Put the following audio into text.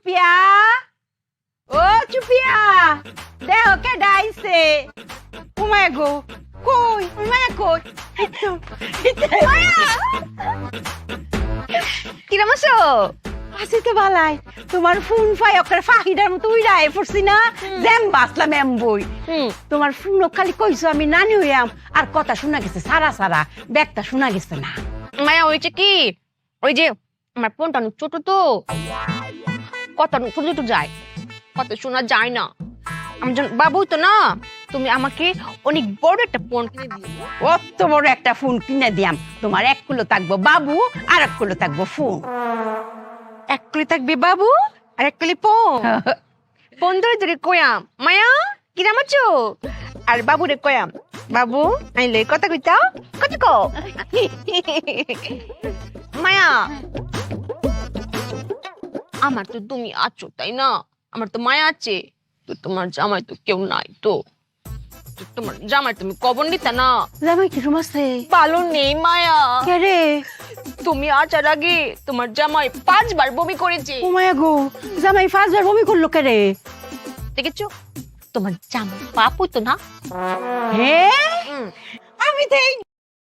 চুপিয়া ও চুপিয়া দেহ কে ডাইছে উমায় গো কই উমায় কই কিরম আছো? আছি তো বালাই তোমার ফোন পাই ওকে ফাহিদার মতো উইরায় পড়ছি না জ্যাম বাসলাম এম বই তোমার ফোন খালি কইছো আমি নানি হইয়াম আর কথা শোনা গেছে সারা সারা ব্যাগটা শোনা গেছে না মায়া হয়েছে কি ওই যে আমার ফোনটা অনেক ছোট তো কত ছোট ছোট যায় কত শোনা যায় না আমি যখন বাবু তো না তুমি আমাকে অনেক বড় একটা ফোন কিনে দিও অত বড় একটা ফোন কিনে দিয়াম তোমার এক কুলো থাকবো বাবু আর এক কুলো থাকবো ফোন এক কলি থাকবে বাবু আর এক কলি ফোন ফোন ধরে ধরে কয়াম মায়া কিরাম আছো আর বাবু রে কয়াম বাবু আইলে কথা কইতাও কত কো মায়া আমার তো তুমি আছো তাই না আমার তো মায়া আছে তো তোমার জামাই তো কেউ নাই তো তো তোমার জামাই তুমি কবর নিতা না জামাই কি রুম আছে ভালো নেই মায়া কে রে তুমি আসার আগে তোমার জামাই 5 বার বমি করেছে ও মায়া গো জামাই ফাজবার বমি করলো কে রে দেখেছো তোমার জামাই বাপু তো না হে আমি দেই